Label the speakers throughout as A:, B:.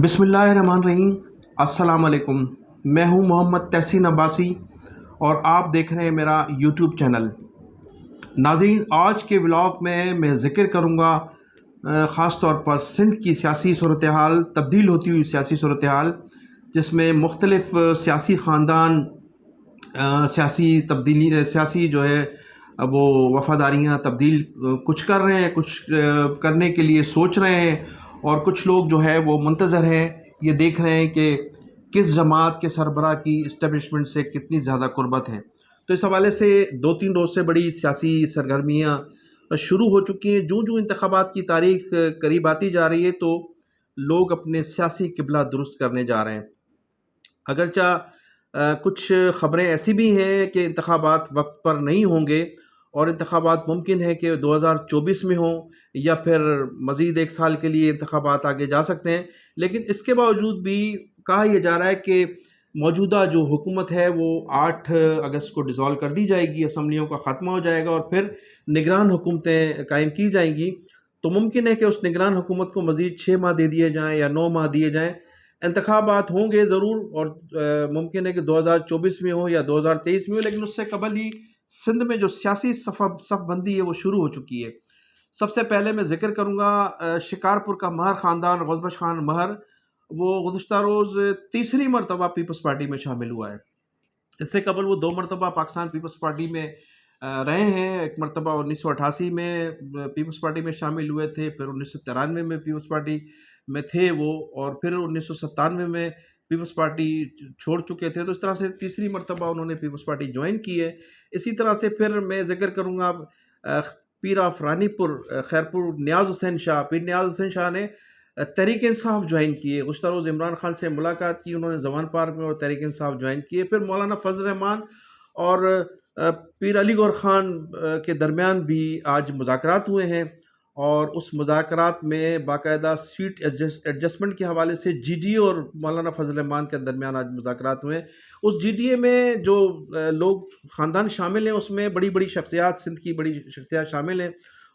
A: بسم اللہ الرحمن الرحیم۔ السلام علیکم، میں ہوں محمد تحسین عباسی اور آپ دیکھ رہے ہیں میرا یوٹیوب چینل۔ ناظرین، آج کے ولاگ میں ذکر کروں گا خاص طور پر سندھ کی سیاسی صورتحال، تبدیل ہوتی ہوئی سیاسی صورتحال، جس میں مختلف سیاسی خاندان سیاسی جو ہے وہ وفاداریاں تبدیل کچھ کر رہے ہیں، کچھ کرنے کے لیے سوچ رہے ہیں، اور کچھ لوگ جو ہے وہ منتظر ہیں، یہ دیکھ رہے ہیں کہ کس جماعت کے سربراہ کی اسٹیبلشمنٹ سے کتنی زیادہ قربت ہے۔ تو اس حوالے سے 2-3 روز سے بڑی سیاسی سرگرمیاں شروع ہو چکی ہیں۔ جو انتخابات کی تاریخ قریب آتی جا رہی ہے تو لوگ اپنے سیاسی قبلہ درست کرنے جا رہے ہیں۔ اگرچہ کچھ خبریں ایسی بھی ہیں کہ انتخابات وقت پر نہیں ہوں گے اور انتخابات ممکن ہے کہ 2024 میں ہوں یا پھر مزید 1 سال کے لیے انتخابات آگے جا سکتے ہیں، لیکن اس کے باوجود بھی کہا یہ جا رہا ہے کہ موجودہ جو حکومت ہے وہ 8 اگست کو ڈیزالو کر دی جائے گی، اسمبلیوں کا خاتمہ ہو جائے گا اور پھر نگران حکومتیں قائم کی جائیں گی۔ تو ممکن ہے کہ اس نگران حکومت کو مزید 6 ماہ دے دیے جائیں یا 9 ماہ دیے جائیں۔ انتخابات ہوں گے ضرور، اور ممکن ہے کہ 2024 میں ہو یا 2023 میں ہو، لیکن اس سے قبل ہی سندھ میں جو سیاسی صف بندی ہے وہ شروع ہو چکی ہے۔ سب سے پہلے میں ذکر کروں گا شکارپور کا مہر خاندان، غوث خان مہر، وہ گزشتہ روز تیسری مرتبہ پیپلز پارٹی میں شامل ہوا ہے۔ اس سے قبل وہ 2 مرتبہ پاکستان پیپلز پارٹی میں رہے ہیں۔ ایک مرتبہ 1988 میں پیپلز پارٹی میں شامل ہوئے تھے، پھر 1993 میں پیپلز پارٹی میں تھے وہ، اور پھر 1997 میں پیپلز پارٹی چھوڑ چکے تھے۔ تو اس طرح سے تیسری مرتبہ انہوں نے پیپلز پارٹی جوائن کی ہے۔ اسی طرح سے پھر میں ذکر کروں گا پیر آف رانی پور خیرپور نیاز حسین شاہ۔ پیر نیاز حسین شاہ نے تحریک انصاف جوائن کی ہے۔ گزشتہ روز عمران خان سے ملاقات کی انہوں نے زمان پارک میں، اور تحریک انصاف جوائن کی ہے۔ پھر مولانا فضل الرحمان اور پیر علی گور خان کے درمیان بھی آج مذاکرات ہوئے ہیں، اور اس مذاکرات میں باقاعدہ سیٹ ایڈجسٹمنٹ کے حوالے سے جی ڈی اے اور مولانا فضل الرحمان کے درمیان آج مذاکرات ہوئے ہیں۔ اس جی ڈی اے میں جو لوگ خاندان شامل ہیں اس میں بڑی شخصیات، سندھ کی بڑی شخصیات شامل ہیں۔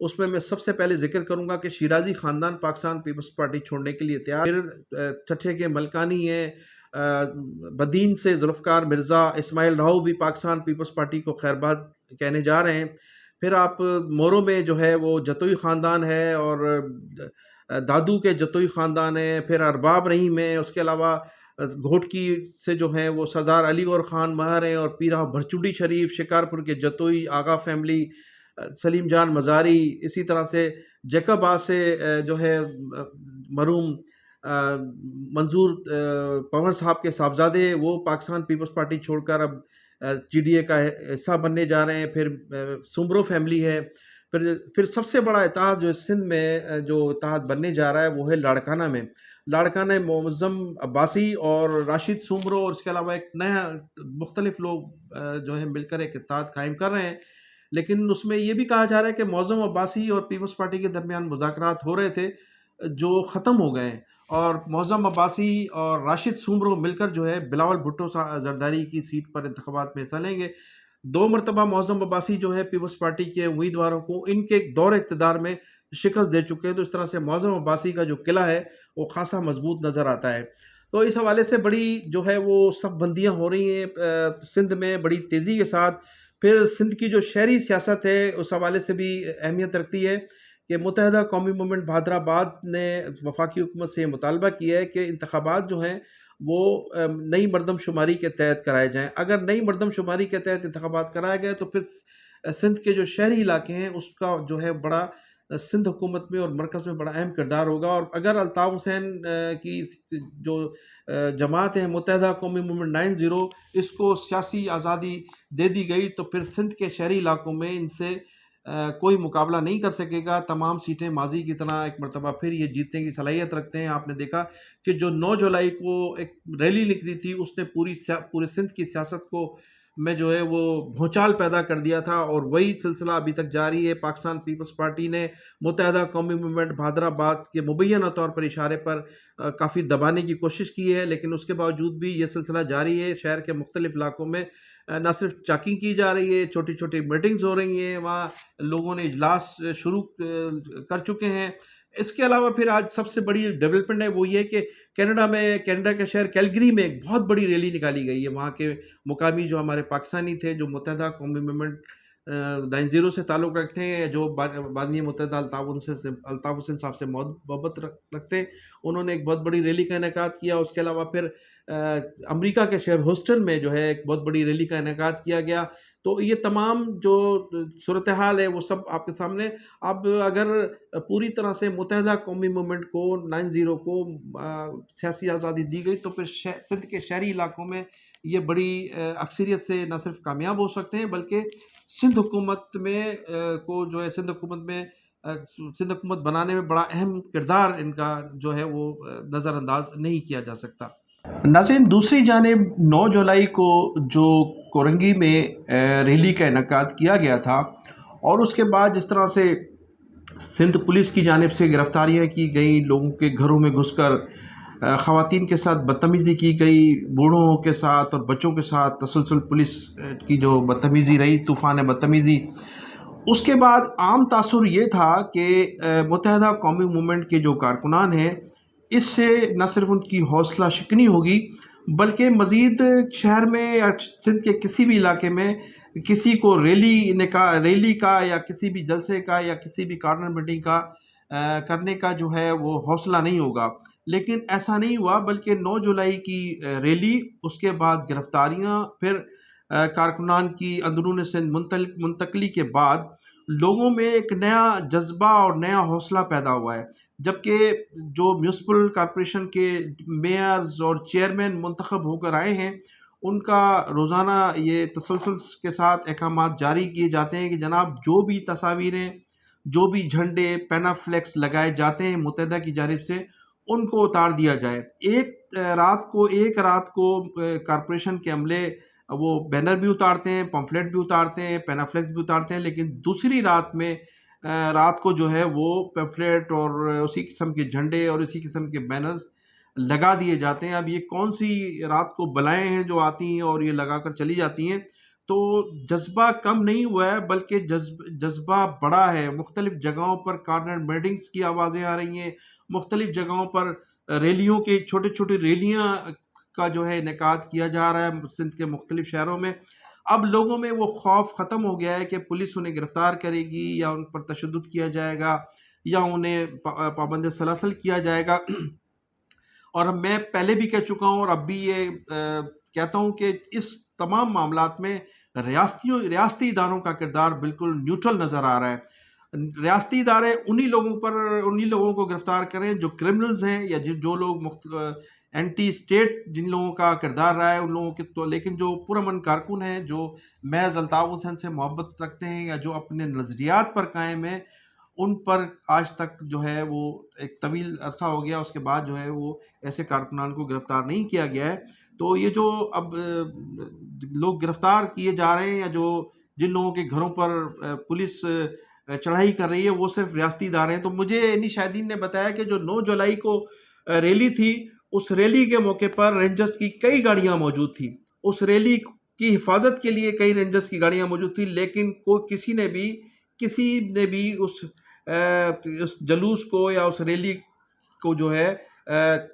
A: اس میں سب سے پہلے ذکر کروں گا کہ شیرازی خاندان پاکستان پیپلز پارٹی چھوڑنے کے لیے تیار۔ پھر ٹھٹھے کے ملکانی ہیں، بدین سے ذوالفقار مرزا، اسماعیل راؤ بھی پاکستان پیپلز پارٹی کو خیرباد کہنے جا رہے ہیں۔ پھر آپ مورو میں جو ہے وہ جتوئی خاندان ہے، اور دادو کے جتوئی خاندان ہے۔ پھر ارباب رحیم ہے، اس کے علاوہ گھوٹکی سے جو ہیں وہ سردار علی گور خان مہر ہیں، اور پیرا بھرچوڈی شریف، شکارپور کے جتوئی آغا فیملی، سلیم جان مزاری، اسی طرح سے جیکب آ سے جو ہے مرحوم منظور پنور صاحب کے صاحبزادے، وہ پاکستان پیپلز پارٹی چھوڑ کر اب جی ڈی اے کا حصہ بننے جا رہے ہیں۔ پھر سمبرو فیملی ہے۔ پھر سب سے بڑا اتحاد جو سندھ میں جو اتحاد بننے جا رہا ہے وہ ہے لاڑکانہ میں۔ لاڑکانہ معظم عباسی اور راشد سمبرو، اور اس کے علاوہ ایک نیا مختلف لوگ جو ہے مل کر ایک اتحاد قائم کر رہے ہیں، لیکن اس میں یہ بھی کہا جا رہا ہے کہ معظم عباسی اور پیپلز پارٹی کے درمیان مذاکرات ہو رہے تھے جو ختم ہو گئے ہیں، اور معظم عباسی اور راشد سمبرو مل کر جو ہے بلاول بھٹو زرداری کی سیٹ پر انتخابات میں حصہ لیں گے۔ 2 مرتبہ معظم عباسی جو ہے پیپلز پارٹی کے امیدواروں کو ان کے دور اقتدار میں شکست دے چکے ہیں، تو اس طرح سے معظم عباسی کا جو قلعہ ہے وہ خاصا مضبوط نظر آتا ہے۔ تو اس حوالے سے بڑی جو ہے وہ صف بندیاں ہو رہی ہیں سندھ میں بڑی تیزی کے ساتھ۔ پھر سندھ کی جو شہری سیاست ہے اس حوالے سے بھی اہمیت رکھتی ہے کہ متحدہ قومی موومنٹ بہادرآباد نے وفاقی حکومت سے مطالبہ کیا ہے کہ انتخابات جو ہیں وہ نئی مردم شماری کے تحت کرائے جائیں۔ اگر نئی مردم شماری کے تحت انتخابات کرائے گئے تو پھر سندھ کے جو شہری علاقے ہیں اس کا جو ہے بڑا سندھ حکومت میں اور مرکز میں بڑا اہم کردار ہوگا، اور اگر الطاف حسین کی جو جماعت ہے متحدہ قومی موومنٹ 90 اس کو سیاسی آزادی دے دی گئی تو پھر سندھ کے شہری علاقوں میں ان سے کوئی مقابلہ نہیں کر سکے گا۔ تمام سیٹیں ماضی کی طرح ایک مرتبہ پھر یہ جیتنے کی صلاحیت رکھتے ہیں۔ آپ نے دیکھا کہ جو 9 جولائی کو ایک ریلی نکلی تھی اس نے پورے سندھ کی سیاست کو میں جو ہے وہ بھونچال پیدا کر دیا تھا، اور وہی سلسلہ ابھی تک جاری ہے۔ پاکستان پیپلز پارٹی نے متحدہ قومی موومنٹ بہادرآباد کے مبینہ طور پر اشارے پر کافی دبانے کی کوشش کی ہے، لیکن اس کے باوجود بھی یہ سلسلہ جاری ہے۔ شہر کے مختلف علاقوں میں نہ صرف چیکنگ کی جا رہی ہے، چھوٹی چھوٹی میٹنگز ہو رہی ہیں، وہاں لوگوں نے اجلاس شروع کر چکے ہیں۔ اس کے علاوہ پھر آج سب سے بڑی ڈیولپمنٹ ہے وہ یہ کہ کینیڈا کے شہر کیلگری میں ایک بہت بڑی ریلی نکالی گئی ہے۔ وہاں کے مقامی جو ہمارے پاکستانی تھے، جو متحدہ قومی موومنٹ 90 سے تعلق رکھتے ہیں، جو بانی متحدہ الطاف حسین صاحب سے محبت رکھتے ہیں، انہوں نے ایک بہت بڑی ریلی کا انعقاد کیا۔ اس کے علاوہ پھر امریکہ کے شہر ہوسٹن میں جو ہے ایک بہت بڑی ریلی کا انعقاد کیا گیا۔ تو یہ تمام جو صورتحال ہے وہ سب آپ کے سامنے۔ اب اگر پوری طرح سے متحدہ قومی موومنٹ کو 90 کو سیاسی آزادی دی گئی تو پھر سندھ کے شہری علاقوں میں یہ بڑی اکثریت سے نہ صرف کامیاب ہو سکتے ہیں بلکہ سندھ حکومت میں کو جو ہے سندھ حکومت بنانے میں بڑا اہم کردار ان کا جو ہے وہ نظر انداز نہیں کیا جا سکتا۔ ناظرین، دوسری جانب 9 جولائی کو جو کورنگی میں ریلی کا انعقاد کیا گیا تھا اور اس کے بعد جس طرح سے سندھ پولیس کی جانب سے گرفتاریاں کی گئیں، لوگوں کے گھروں میں گھس کر خواتین کے ساتھ بدتمیزی کی گئی، بوڑھوں کے ساتھ اور بچوں کے ساتھ تسلسل پولیس کی جو بدتمیزی رہی، طوفان بدتمیزی، اس کے بعد عام تاثر یہ تھا کہ متحدہ قومی موومنٹ کے جو کارکنان ہیں، اس سے نہ صرف ان کی حوصلہ شکنی ہوگی بلکہ مزید شہر میں یا سندھ کے کسی بھی علاقے میں کسی کو ریلی کا یا کسی بھی جلسے کا یا کسی بھی کارنر میٹنگ کا کرنے کا جو ہے وہ حوصلہ نہیں ہوگا۔ لیکن ایسا نہیں ہوا، بلکہ 9 جولائی کی ریلی، اس کے بعد گرفتاریاں، پھر کارکنان کی اندرون سندھ منتقلی کے بعد لوگوں میں ایک نیا جذبہ اور نیا حوصلہ پیدا ہوا ہے۔ جبکہ جو میونسپل کارپوریشن کے میئرز اور چیئرمین منتخب ہو کر آئے ہیں، ان کا روزانہ یہ تسلسل کے ساتھ احکامات جاری کیے جاتے ہیں کہ جناب جو بھی تصاویریں، جو بھی جھنڈے، پینا فلیکس لگائے جاتے ہیں متحدہ کی جانب سے، ان کو اتار دیا جائے۔ ایک رات کو کارپوریشن کے عملے وہ بینر بھی اتارتے ہیں، پمفلیٹ بھی اتارتے ہیں، پینا فلیکس بھی اتارتے ہیں، لیکن دوسری رات کو جو ہے وہ پمفلیٹ اور اسی قسم کے جھنڈے اور اسی قسم کے بینرز لگا دیے جاتے ہیں۔ اب یہ کون سی رات کو بلائیں ہیں جو آتی ہیں اور یہ لگا کر چلی جاتی ہیں؟ تو جذبہ کم نہیں ہوا ہے بلکہ جذبہ بڑا ہے۔ مختلف جگہوں پر کارنر میٹنگز کی آوازیں آ رہی ہیں، مختلف جگہوں پر ریلیوں کی چھوٹی چھوٹی ریلیاں کا جو ہے انعقاد کیا جا رہا ہے سندھ کے مختلف شہروں میں۔ اب لوگوں میں وہ خوف ختم ہو گیا ہے کہ پولیس انہیں گرفتار کرے گی یا ان پر تشدد کیا جائے گا یا انہیں پابند سلاسل کیا جائے گا۔ اور میں پہلے بھی کہہ چکا ہوں اور اب بھی یہ کہتا ہوں کہ اس تمام معاملات میں ریاستی اداروں کا کردار بالکل نیوٹرل نظر آ رہا ہے۔ ریاستی ادارے انہی لوگوں کو گرفتار کریں جو کرمنلز ہیں یا جو لوگ اینٹی اسٹیٹ جن لوگوں کا کردار رہا ہے ان لوگوں کے تو، لیکن جو پرامن کارکن ہیں، جو محض الطاف حسین سے محبت رکھتے ہیں یا جو اپنے نظریات پر قائم ہیں، ان پر آج تک جو ہے وہ ایک طویل عرصہ ہو گیا، اس کے بعد جو ہے وہ ایسے کارکنان کو گرفتار نہیں کیا گیا ہے۔ تو یہ جو اب لوگ گرفتار کیے جا رہے ہیں یا جن لوگوں کے گھروں پر پولیس چڑھائی کر رہی ہے وہ صرف ریاستی ادارے ہیں۔ تو مجھے انہی شاہدین نے بتایا کہ جو 9 جولائی کو ریلی تھی، اس ریلی کے موقع پر رینجرز کی کئی گاڑیاں موجود تھیں، اس ریلی کی حفاظت کے لیے کئی رینجرز کی گاڑیاں موجود تھیں، لیکن کسی نے بھی اس جلوس کو یا اس ریلی کو جو ہے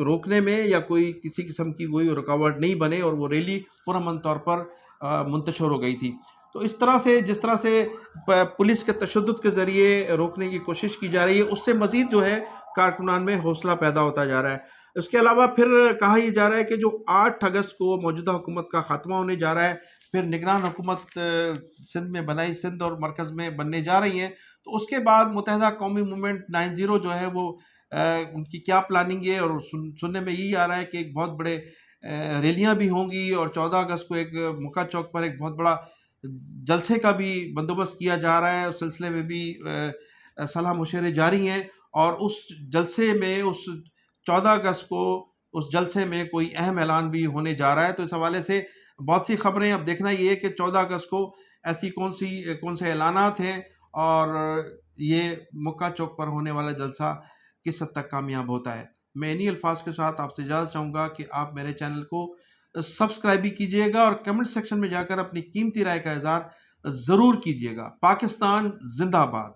A: روکنے میں یا کوئی کسی قسم کی کوئی رکاوٹ نہیں بنے اور وہ ریلی پرامن طور پر منتشر ہو گئی تھی۔ تو اس طرح سے جس طرح سے پولیس کے تشدد کے ذریعے روکنے کی کوشش کی جا رہی ہے، اس سے مزید جو ہے کارکنان میں حوصلہ پیدا ہوتا جا رہا ہے۔ اس کے علاوہ پھر کہا یہ جا رہا ہے کہ جو 8 اگست کو موجودہ حکومت کا خاتمہ ہونے جا رہا ہے، پھر نگران حکومت سندھ میں سندھ اور مرکز میں بننے جا رہی ہیں، تو اس کے بعد متحدہ قومی موومنٹ 90 جو ہے وہ ان کی کیا پلاننگ ہے، اور سننے میں یہی آ رہا ہے کہ ایک بہت بڑے ریلیاں بھی ہوں گی اور 14 اگست کو ایک مکہ چوک پر ایک بہت بڑا جلسے کا بھی بندوبست کیا جا رہا ہے۔ اس سلسلے میں بھی صلاح مشورے جاری ہیں اور اس جلسے میں اس 14 اگست کو اس جلسے میں کوئی اہم اعلان بھی ہونے جا رہا ہے۔ تو اس حوالے سے بہت سی خبریں، اب دیکھنا یہ ہے کہ 14 اگست کو ایسی کون سے اعلانات ہیں اور یہ مکہ چوک پر ہونے والا جلسہ کس حد تک کامیاب ہوتا ہے۔ میں انہی الفاظ کے ساتھ آپ سے اجازت چاہوں گا کہ آپ میرے چینل کو سبسکرائب بھی کیجیے گا اور کمنٹ سیکشن میں جا کر اپنی قیمتی رائے کا اظہار ضرور کیجیے گا۔ پاکستان زندہ باد۔